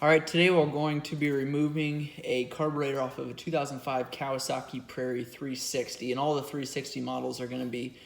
All right, today we're going to be removing a carburetor off of a 2005 Kawasaki Prairie 360, and all the 360 models are going to be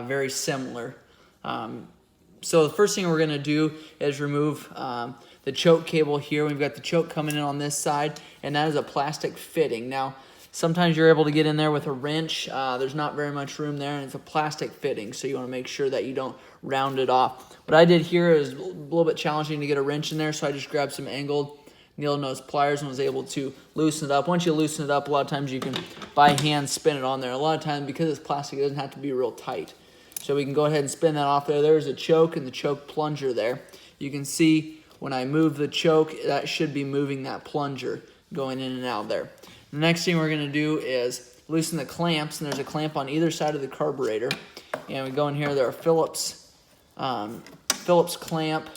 very similar. So the first thing we're going to do is remove the choke cable here. We've got the choke coming in on this side, and that is a plastic fitting. Now, sometimes you're able to get in there with a wrench. There's not very much room there, and it's a plastic fitting, so you want to make sure that you don't round it off. What I did here is a little bit challenging to get a wrench in there, so I just grabbed some angled needle nose pliers and was able to loosen it up. Once you loosen it up, a lot of times you can by hand spin it on there. A lot of times, because it's plastic, it doesn't have to be real tight. So we can go ahead and spin that off there. There's a choke and the choke plunger there. You can see when I move the choke, that should be moving that plunger going in and out there. The next thing we're going to do is loosen the clamps, and there's a clamp on either side of the carburetor. And we go in here, there are Phillips clamp,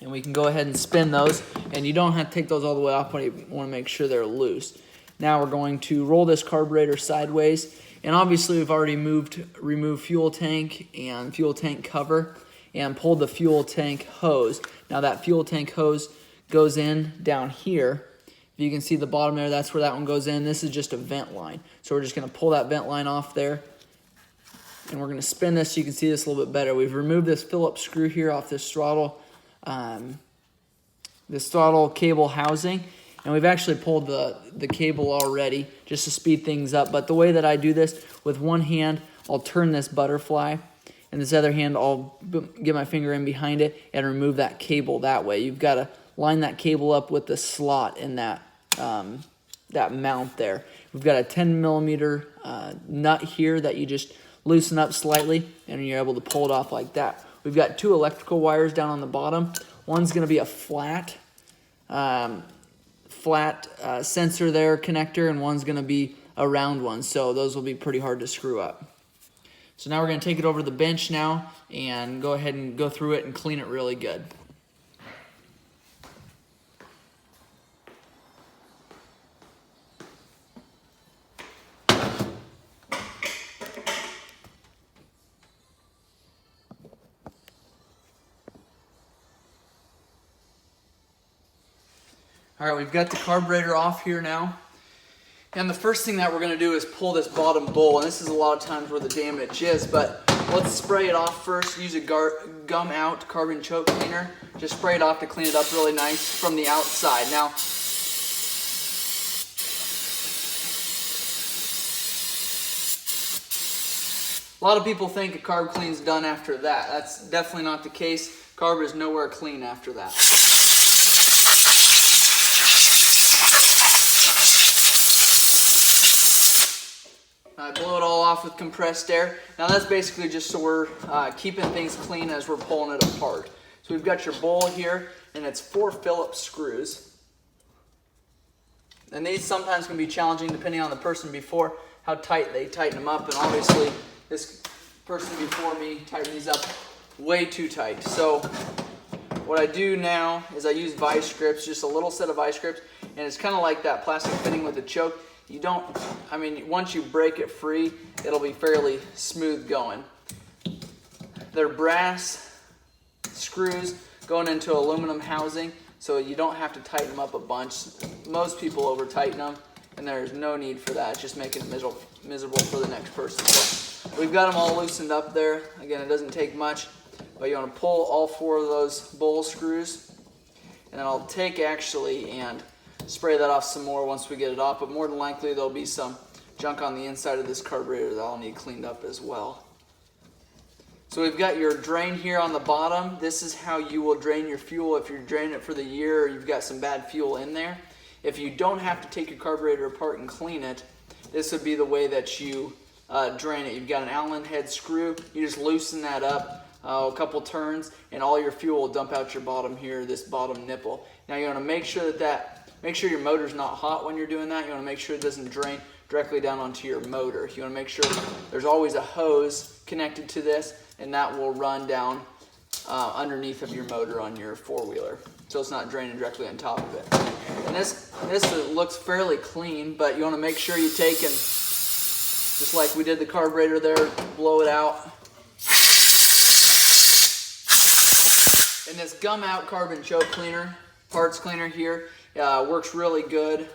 and we can go ahead and spin those, and you don't have to take those all the way off, but you want to make sure they're loose. Now we're going to roll this carburetor sideways, and obviously we've already removed fuel tank and fuel tank cover and pulled the fuel tank hose. Now that fuel tank hose goes in down here. If you can see the bottom there, that's where that one goes in. This is just a vent line. So we're just going to pull that vent line off there, and we're going to spin this so you can see this a little bit better. We've removed this Phillips screw here off this throttle cable housing, and we've actually pulled the cable already just to speed things up. But the way that I do this, with one hand I'll turn this butterfly, and this other hand I'll get my finger in behind it and remove that cable that way. You've got to line that cable up with the slot in that mount there. We've got a 10mm nut here that you just loosen up slightly, and you're able to pull it off like that. We've got two electrical wires down on the bottom. One's going to be a flat sensor there connector, and one's going to be a round one. So those will be pretty hard to screw up. So now we're going to take it over to the bench now and go ahead and go through it and clean it really good. All right, we've got the carburetor off here now. And the first thing that we're going to do is pull this bottom bowl. And this is a lot of times where the damage is, but let's spray it off first. Use a gum out carbon choke cleaner. Just spray it off to clean it up really nice from the outside. Now, a lot of people think a carb clean's done after that. That's definitely not the case. Carb is nowhere clean after that. I blow it all off with compressed air. Now that's basically just so we're keeping things clean as we're pulling it apart. So we've got your bowl here, and it's 4 Phillips screws. And these sometimes can be challenging depending on the person before, how tight they tighten them up. And obviously this person before me tightened these up way too tight. So what I do now is I use vice grips, just a little set of vice grips, and it's kind of like that plastic fitting with the choke. You don't, I mean, once you break it free, it'll be fairly smooth going. They're brass screws going into aluminum housing, so you don't have to tighten them up a bunch. Most people over tighten them, and there's no need for that. It's just making it miserable for the next person. So we've got them all loosened up there. Again, it doesn't take much, but you want to pull all 4 of those bowl screws, and then I'll take actually and spray that off some more once we get it off, but more than likely there'll be some junk on the inside of this carburetor that I'll need cleaned up as well. So we've got your drain here on the bottom. This is how you will drain your fuel if you're draining it for the year or you've got some bad fuel in there. If you don't have to take your carburetor apart and clean it, this would be the way that you drain it. You've got an Allen head screw. You just loosen that up a couple turns, and all your fuel will dump out your bottom here, this bottom nipple. Now you want to make sure make sure your motor's not hot when you're doing that. You want to make sure it doesn't drain directly down onto your motor. You want to make sure there's always a hose connected to this, and that will run down underneath of your motor on your four-wheeler, so it's not draining directly on top of it. And this looks fairly clean, but you want to make sure you take and, just like we did the carburetor there, blow it out. And this gum out carbon choke cleaner parts cleaner here. Works really good.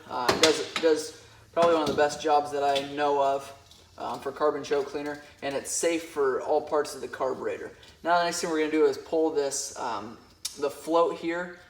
Does probably one of the best jobs that I know of for carbon choke cleaner, and it's safe for all parts of the carburetor. Now the next thing we're going to do is pull this, the float here,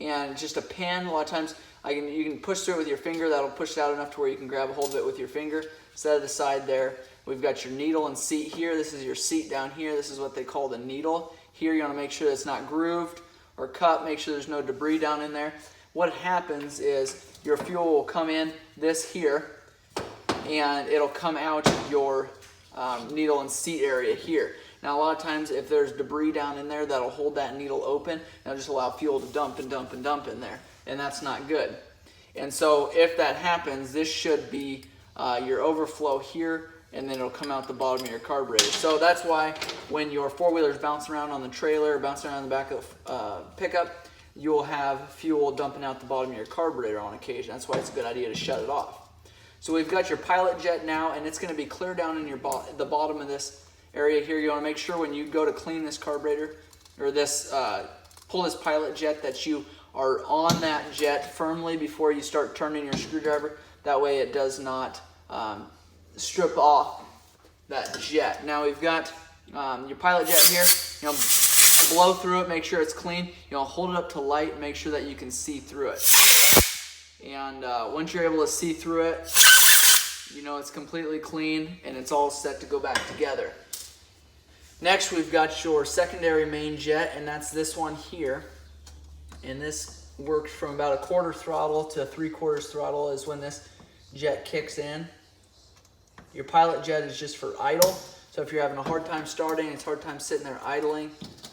and just a pin. A lot of times you can push through it with your finger. That'll push it out enough to where you can grab a hold of it with your finger. Set it aside there. We've got your needle and seat here. This is your seat down here. This is what they call the needle. Here you want to make sure that it's not grooved or cut. Make sure there's no debris down in there. What happens is your fuel will come in this here, and it'll come out your needle and seat area here. Now a lot of times if there's debris down in there, that'll hold that needle open, and it'll just allow fuel to dump and dump and dump in there, and that's not good. And so if that happens, this should be your overflow here, and then it'll come out the bottom of your carburetor. So that's why when your four-wheeler's bouncing around on the trailer, bouncing around the back of pickup, you'll have fuel dumping out the bottom of your carburetor on occasion. That's why it's a good idea to shut it off. So we've got your pilot jet now, and it's going to be clear down in your the bottom of this area here. You want to make sure when you go to clean this carburetor, or this pull this pilot jet, that you are on that jet firmly before you start turning your screwdriver. That way it does not strip off that jet. Now we've got your pilot jet here. You know, blow through it, make sure it's clean. You know, hold it up to light and make sure that you can see through it. And once you're able to see through it, you know it's completely clean and it's all set to go back together. Next, we've got your secondary main jet, and that's this one here. And this works from about 1/4 throttle to 3/4 throttle is when this jet kicks in. Your pilot jet is just for idle. So if you're having a hard time starting, it's a hard time sitting there idling,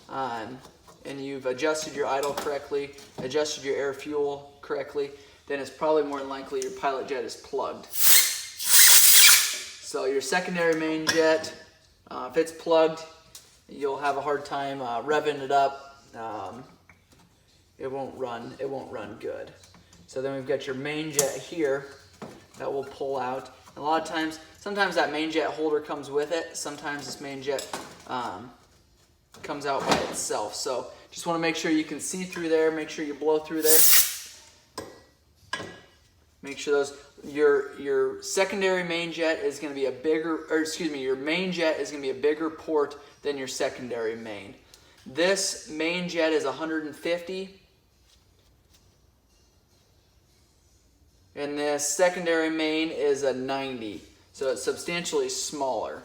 and you've adjusted your idle correctly, adjusted your air fuel correctly, then it's probably more than likely your pilot jet is plugged. So your secondary main jet, if it's plugged, you'll have a hard time revving it up. It won't run good. So then we've got your main jet here that will pull out. And a lot of times, sometimes that main jet holder comes with it. Sometimes this main jet comes out by itself. So just want to make sure you can see through there. Make sure you blow through there. Make sure those your secondary main jet is going to be a bigger, or excuse me, your main jet is going to be a bigger port than your secondary main. This main jet is 150. And this secondary main is a 90, so it's substantially smaller.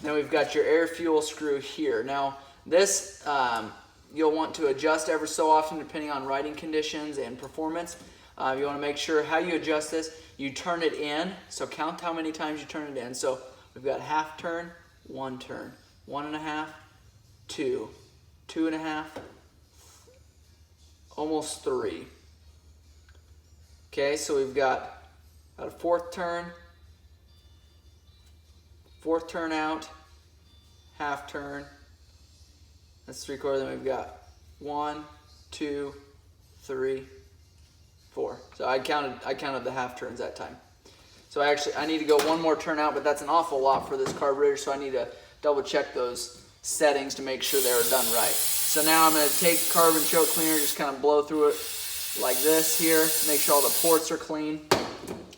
Then we've got your air fuel screw here. Now this you'll want to adjust ever so often depending on riding conditions and performance. You want to make sure how you adjust this. You turn it in, so count how many times you turn it in. So we've got half turn, 1 turn, 1.5, 2, 2.5, almost 3. Okay, so we've got a 4th turn, 4th turn out, half turn. That's 3/4. Then we've got 1, 2, 3, 4. So I counted the half turns that time. So I need to go one more turn out, but that's an awful lot for this carburetor, so I need to double check those settings to make sure they're done right. So now I'm going to take carbon choke cleaner, just kind of blow through it like this here, make sure all the ports are clean,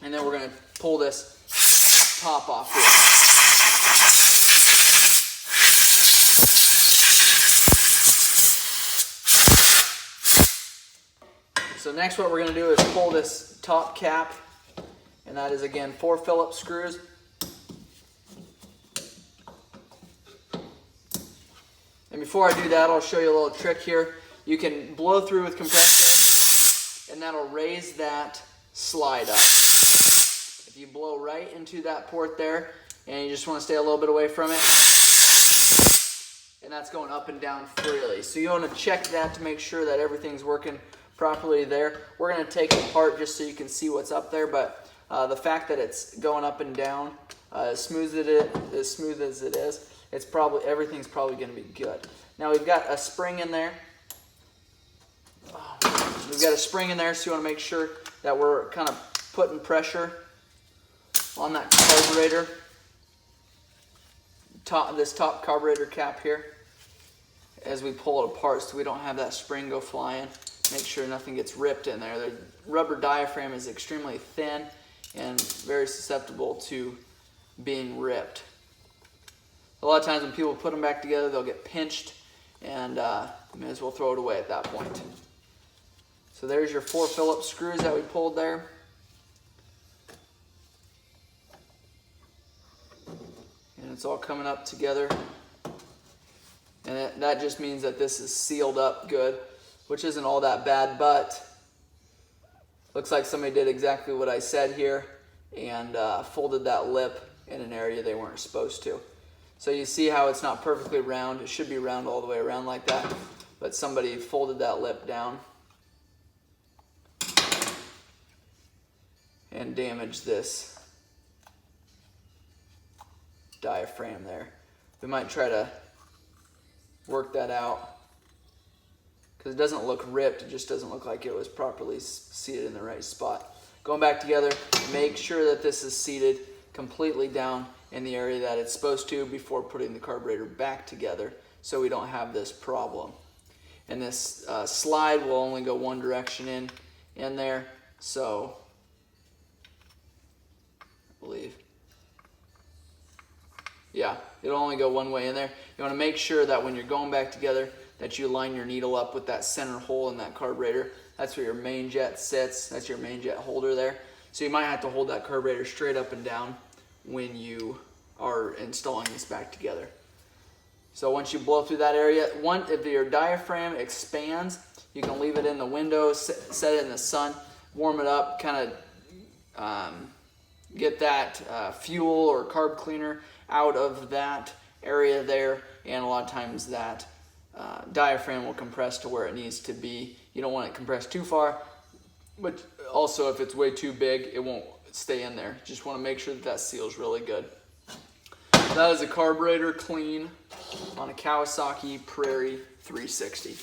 and then we're going to pull this top off here. So next what we're going to do is pull this top cap, and that is again 4 Phillips screws. And before I do that, I'll show you a little trick here. You can blow through with compressor, and that'll raise that slide up. If you blow right into that port there, and you just want to stay a little bit away from it, and that's going up and down freely. So you want to check that to make sure that everything's working properly there. We're going to take it apart just so you can see what's up there, but the fact that it's going up and down, as smooth as it is, everything's probably going to be good. Now we've got a spring in there. We've got a spring in there, so you want to make sure that we're kind of putting pressure on that carburetor, this top carburetor cap here, as we pull it apart, so we don't have that spring go flying. make sure nothing gets ripped in there. The rubber diaphragm is extremely thin and very susceptible to being ripped. A lot of times when people put them back together, they'll get pinched, and you may as well throw it away at that point. So there's your 4 Phillips screws that we pulled there. And it's all coming up together. And that just means that this is sealed up good, which isn't all that bad, but looks like somebody did exactly what I said here and folded that lip in an area they weren't supposed to. So you see how it's not perfectly round. It should be round all the way around like that, but somebody folded that lip down and damaged this diaphragm there. We might try to work that out because it doesn't look ripped. It just doesn't look like it was properly seated in the right spot. Going back together, make sure that this is seated completely down in the area that it's supposed to before putting the carburetor back together, so we don't have this problem. And this slide will only go one direction in there, so I believe, yeah, it'll only go one way in there. You want to make sure that when you're going back together that you line your needle up with that center hole in that carburetor. That's where your main jet sits. That's your main jet holder there. So you might have to hold that carburetor straight up and down when you are installing this back together. So once you blow through that area, if your diaphragm expands, you can leave it in the window, set it in the sun, warm it up, kind of get that fuel or carb cleaner out of that area there, and a lot of times that diaphragm will compress to where it needs to be. You don't want it compressed too far, but also if it's way too big, it won't stay in there. Just want to make sure that that seals really good. That is a carburetor clean on a Kawasaki Prairie 360.